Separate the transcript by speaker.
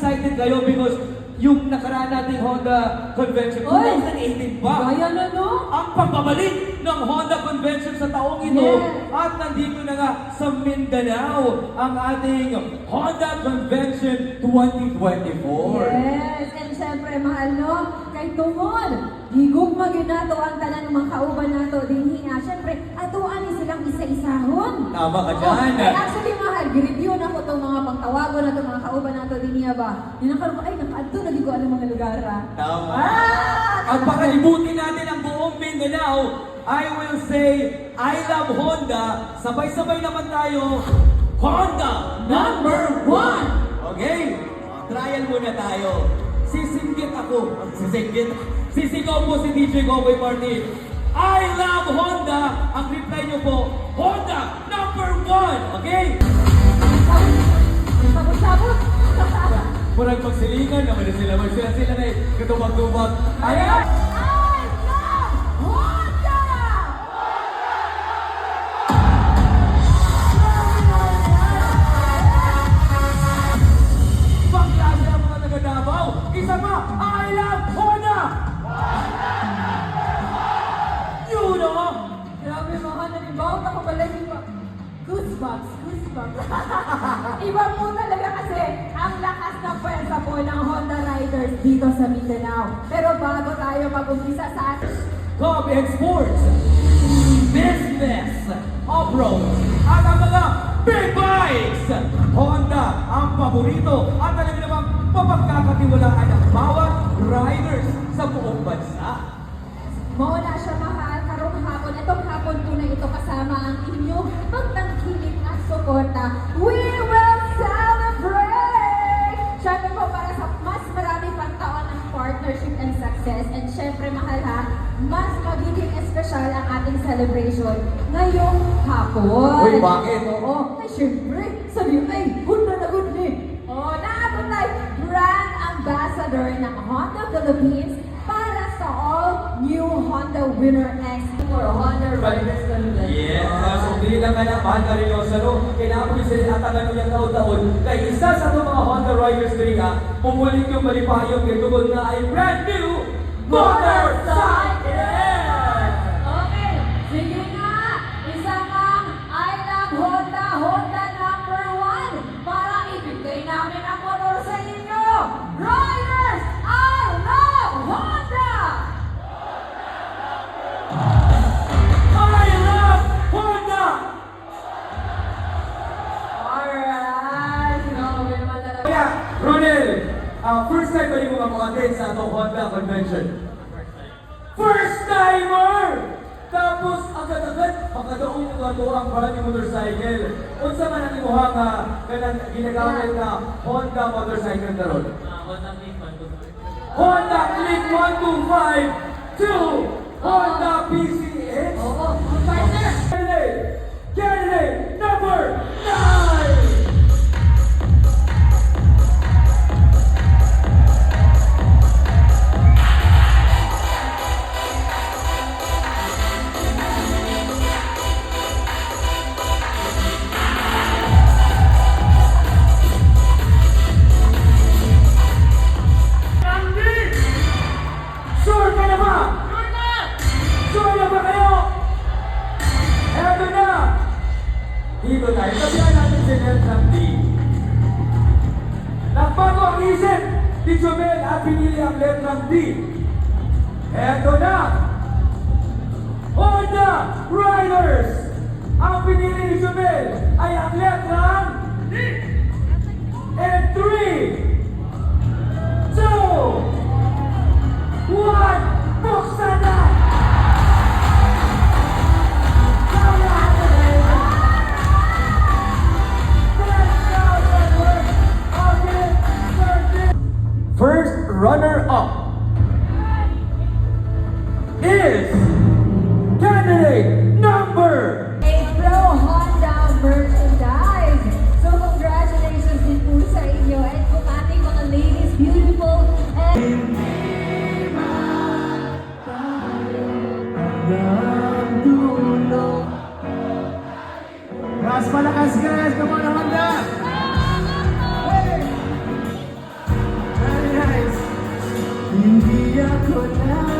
Speaker 1: excited kayo because yung nakaraan nating Honda Convention, 2018 pa.
Speaker 2: Kaya na, no?
Speaker 1: Ang pagbabalik ng Honda Convention sa taong ito.
Speaker 2: Yes.
Speaker 1: At nandito na nga sa Mindanao ang ating Honda Convention 2024.
Speaker 2: Yes, and syempre, mahal, no? Kay Tungod, higog maginato ang tanan ng mga kauban nato din hiya. Syempre, atuan ni silang isa-isahon.
Speaker 1: Tama ka dyan.
Speaker 2: Ay, actually, mahal, gi-review na ko itong mga pangtawago na itong mga kauban nato din hiya ba? Yung nakaroon, ay, nakaadto na di ko alam mga lugar, ha?
Speaker 1: Tama.
Speaker 2: Ah!
Speaker 1: At pakalibutin natin ang buong Mindanao, I will say, I love Honda. Sabay-sabay naman tayo, Honda number 1! Okay? Trial muna tayo. Sisinggit ako. Sisinggit. Sisigaw po si DJ Goboy Martin. I love Honda. Ang reply nyo po, Honda number 1! Okay?
Speaker 2: Sabot-sabot!
Speaker 1: Murang pagsilingan naman na sila. Magsila-sila na katubag-tubag. Ayan!
Speaker 2: I love Honda!
Speaker 1: Pagklase ang mga taga-Davao. Isa pa, I love Honda! Yun o!
Speaker 2: Grabe mga nalibawat ako balay iba. Goosebumps, goosebumps. Iba po talaga kasi ang lakas ng pwersa po ng Honda Riders dito sa Mindanao. Pero bago tayo mag-umpisa sa ating
Speaker 1: Club and Sports, Business, Off-Road, at ang mga Big Bikes! Honda ang paborito at talaga namang mapagkakatiwalaan ng bawat riders sa buong bansa.
Speaker 2: Mauna siya mahal, karong hapon. Itong hapon po na ito kasama ang inyong pagtangkilik at suporta. We will celebrate! Siyempre po para sa mas marami pang taon ng partnership and success. And syempre mahal ha, mas magiging espesyal ang ating celebration ngayong hapon.
Speaker 1: Uy, bakit?
Speaker 2: Oo. Ay, syempre, sabi mo, ay, Honda na good ni. Oo, naabot tayo brand ambassador ng Honda Philippines para sa all-new Honda Winner X for Honda Riders Convention.
Speaker 1: Yes, so hindi lang ka na mahal ka rin yung salo. Kailangan ko sila atagan yung taon-taon. Kaya isa sa itong mga Honda Riders na rin pumulik yung malipayong kay tugod na ay brand new motorcycle!
Speaker 2: Okay, sige nga. Isang I love Honda, Honda number 1 para ibigay namin ang motor sa inyo. Riders, I love Honda!
Speaker 1: I love Honda!
Speaker 2: Alright, grabe naman talaga.
Speaker 1: Kaya, Ronel, first time ba yung mga attend sa itong Honda Convention? First timer! Tapos agad-agad, makadaong mga to ang brand new motorcycle. Unsa man ang imuhang ginagamit na Honda motorcycle karon? Honda Click 125 to Honda PCX.
Speaker 2: Oo, partner!
Speaker 1: Candidate number 9! Sure ka na ba? Sure na ba kayo? Eto na! Dito tayo. Sabihan natin si Nelson D. Nagbago ang isip ni Jomel at pinili ang letrang D. Eto na! Honda Riders! Ang pinili ni Jomel ay ang letrang D. And 3, 2, 1, buksan na! First runner-up is candidate number
Speaker 2: A Pro Honda merchandise. So congratulations din po sa inyo at kung ating mga ladies, beautiful and
Speaker 3: Mas malakas guys, come on Honda!
Speaker 2: ako na